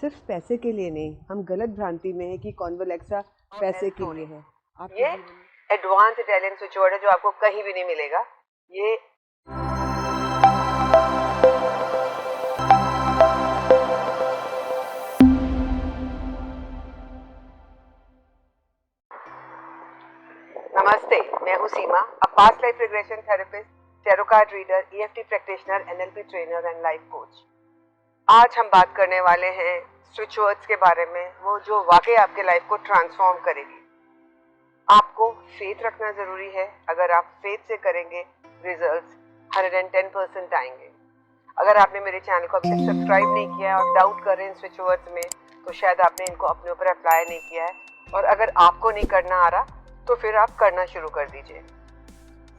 सिर्फ पैसे के लिए नहीं, हम गलत भ्रांति में है कि कॉन्वोलेक्सा पैसे के लिए है। ये एडवांस इटालियन स्विच वर्ड है जो आपको कहीं भी नहीं मिलेगा। ये नमस्ते, मैं हूँ Seema, a past life regression therapist, tarot card reader, EFT practitioner, NLP trainer and life coach. आज हम बात करने वाले हैं स्विच वर्ड्स के बारे में, वो जो वाकई आपके लाइफ को ट्रांसफॉर्म करेगी। आपको फेथ रखना जरूरी है। अगर आप फेथ से करेंगे, रिजल्ट्स 110% आएंगे। अगर आपने मेरे चैनल को अभी तक सब्सक्राइब नहीं किया है और डाउट कर रहे हैं स्विच वर्ड्स में, तो शायद आपने इनको अपने ऊपर अप्लाई नहीं किया है। और अगर आपको नहीं करना आ रहा तो फिर आप करना शुरू कर दीजिए।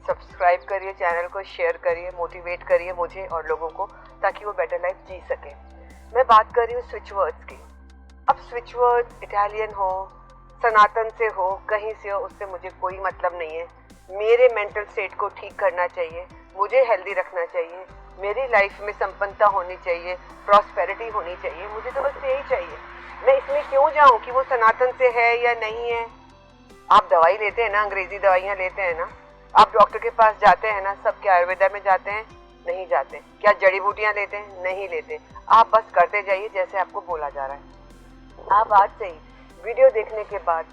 सब्सक्राइब करिए, चैनल को शेयर करिए, मोटिवेट करिए मुझे और लोगों को, ताकि वो बेटर लाइफ जी सके। मैं बात कर रही हूँ स्विच वर्ड्स की। अब स्विच वर्ड इटालियन हो, सनातन से हो, कहीं से हो, उससे मुझे कोई मतलब नहीं है। मेरे मेंटल स्टेट को ठीक करना चाहिए, मुझे हेल्दी रखना चाहिए, मेरी लाइफ में संपन्नता होनी चाहिए, प्रॉस्पेरिटी होनी चाहिए। मुझे तो बस यही चाहिए। मैं इसमें क्यों जाऊं कि वो सनातन से है या नहीं है। आप दवाई लेते हैं ना, अंग्रेजी दवाइयाँ लेते हैं ना, आप डॉक्टर के पास जाते हैं ना, सब क्या आयुर्वेदा में जाते हैं? नहीं जाते। क्या जड़ी बूटियाँ लेते हैं? नहीं लेते। आप बस करते जाइए जैसे आपको बोला जा रहा है। आप आज से ही वीडियो देखने के बाद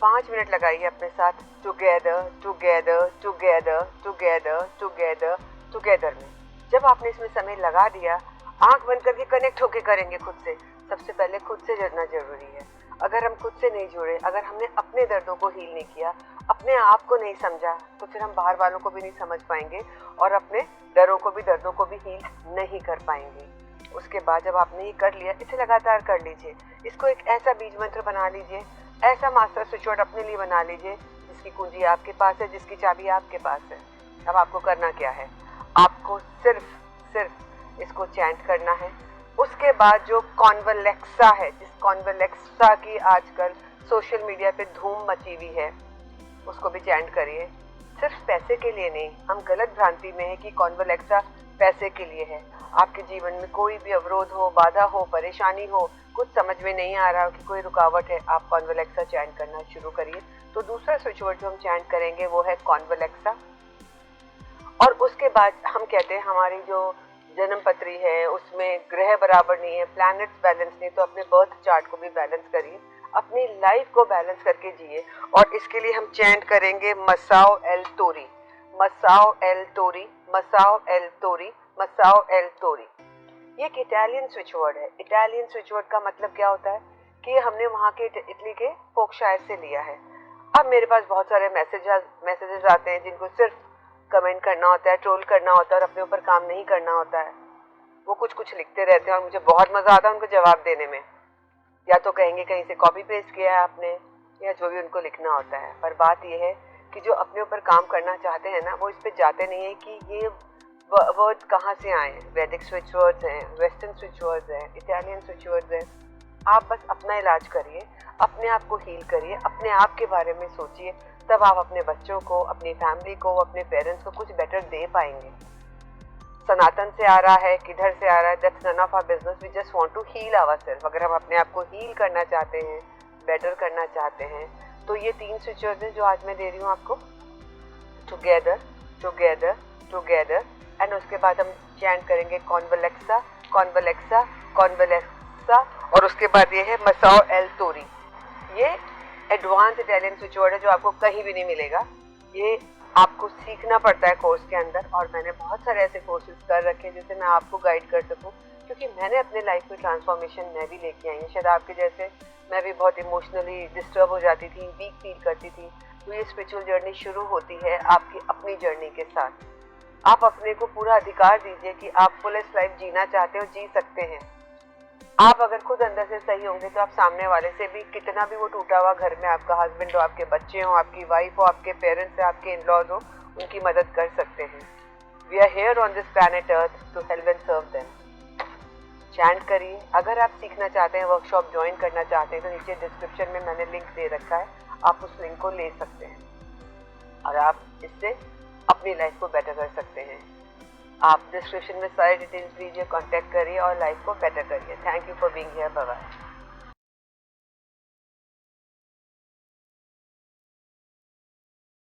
5 मिनट लगाइए अपने साथ together together together together together together में। जब आपने इसमें समय लगा दिया, आंख बंद करके कनेक्ट होके करेंगे खुद से। सबसे पहले खुद से जुड़ना जरूरी है। अगर हम खुद से नहीं जुड़े, अगर हमने अपने दर्दों को हील नहीं किया, अपने आप को नहीं समझा, तो फिर हम बाहर वालों को भी नहीं समझ पाएंगे और अपने डरों को भी, दर्दों को भी हील नहीं कर पाएंगे। उसके बाद जब आपने ये कर लिया, इसे लगातार कर लीजिए। इसको एक ऐसा बीज मंत्र बना लीजिए, ऐसा मास्टर स्विच वर्ड अपने लिए बना लीजिए जिसकी कुंजी आपके पास है, जिसकी चाबी आपके पास है। अब आपको करना क्या है? आपको सिर्फ इसको चैंट करना है। उसके बाद जो कॉन्वोलेक्सा है, जिस कॉन्वोलेक्सा की आजकल सोशल मीडिया पे धूम मची हुई है, उसको भी चैंट करिए। सिर्फ पैसे के लिए नहीं, हम गलत भ्रांति में है कि कॉन्वोलेक्सा पैसे के लिए है। आपके जीवन में कोई भी अवरोध हो, बाधा हो, परेशानी हो, कुछ समझ में नहीं आ रहा हो कि कोई रुकावट है, आप कॉन्वोलेक्सा चैंट करना शुरू करिए। तो दूसरा स्विच वर्ड जो हम चैंट करेंगे वो है कॉन्वोलेक्सा। और उसके बाद हम कहते हैं हमारी जो जन्म पत्री है उसमें ग्रह बराबर नहीं है, प्लैनेट्स बैलेंस नहीं, तो अपने बर्थ चार्ट को भी बैलेंस करिए, अपनी लाइफ को बैलेंस करके जिए। और इसके लिए हम चैंट करेंगे मसाओ एल तोरी, मसाओ एल तोरी, मसाओ एल तोरी, मसाओ एल तोरी। ये एक इटालियन स्विच वर्ड है। इटालियन स्विच वर्ड का मतलब क्या होता है कि हमने वहाँ के इटली के फोक शायर से लिया है। अब मेरे पास बहुत सारे मैसेजेस आते हैं जिनको सिर्फ कमेंट करना होता है, ट्रोल करना होता है और अपने ऊपर काम नहीं करना होता है। वो कुछ लिखते रहते हैं और मुझे बहुत मज़ा आता है उनको जवाब देने में। या तो कहेंगे कहीं से कॉपी पेस्ट किया है आपने, या जो भी उनको लिखना होता है। पर बात यह है कि जो अपने ऊपर काम करना चाहते हैं ना, वो इस पर जाते नहीं है कि ये वर्ड कहाँ से आए हैं। वैदिक स्विच वर्ड्स हैं, वेस्टर्न स्विच वर्ड्स हैं, इटालियन स्विच वर्ड्स हैं। आप बस अपना इलाज करिए, अपने आप को हील करिए, अपने आप के बारे में सोचिए, तब आप अपने बच्चों को, अपनी फैमिली को, अपने पेरेंट्स को कुछ बेटर दे पाएंगे। सनातन से आ रहा है, किधर से आ रहा है, that's none of our business. We just want to heal ourselves. अगर हम अपने आप को हील करना चाहते हैं, बेटर करना चाहते हैं, तो ये 3 स्विच वर्ड्स हैं जो आज मैं दे रही हूँ आपको। Together together together. एंड उसके बाद हम चैंट करेंगे कॉन्वोलेक्सा कॉन्वोलेक्सा कॉन्वोलेक्सा। और उसके बाद ये है मसाओ एल तोरी। ये एडवांस इटालियन स्विच वर्ड है जो आपको कहीं भी नहीं मिलेगा। ये आपको सीखना पड़ता है कोर्स के अंदर, और मैंने बहुत सारे ऐसे कोर्सेज कर रखे हैं जिससे मैं आपको गाइड कर सकूं, क्योंकि मैंने अपने लाइफ में ट्रांसफॉर्मेशन मैं भी लेके आई हूँ। शायद आपके जैसे मैं भी बहुत इमोशनली डिस्टर्ब हो जाती थी, वीक फील करती थी। तो ये स्पिरिचुअल जर्नी शुरू होती है आपकी अपनी जर्नी के साथ। आप अपने को पूरा अधिकार दीजिए कि आप फुलेस्ट लाइफ जीना चाहते हो, जी सकते हैं। आप अगर खुद अंदर से सही होंगे तो आप सामने वाले से भी, कितना भी वो टूटा हुआ घर में आपका हस्बैंड हो, आपके बच्चे हो, आपकी वाइफ हो, आपके पेरेंट्स हो, आपके इन-लॉज हो, उनकी मदद कर सकते हैं। We are here on this planet earth to help and serve them. Chant करिए। अगर आप सीखना चाहते हैं, वर्कशॉप ज्वाइन करना चाहते हैं, तो नीचे डिस्क्रिप्शन में मैंने लिंक दे रखा है, आप उस लिंक को ले सकते हैं और आप इससे अपनी लाइफ को बेटर कर सकते हैं। आप डिस्क्रिप्शन में सारे डिटेल्स दीजिए, कांटेक्ट करिए और लाइफ को बेटर करिए। Thank you for being here. Bye bye.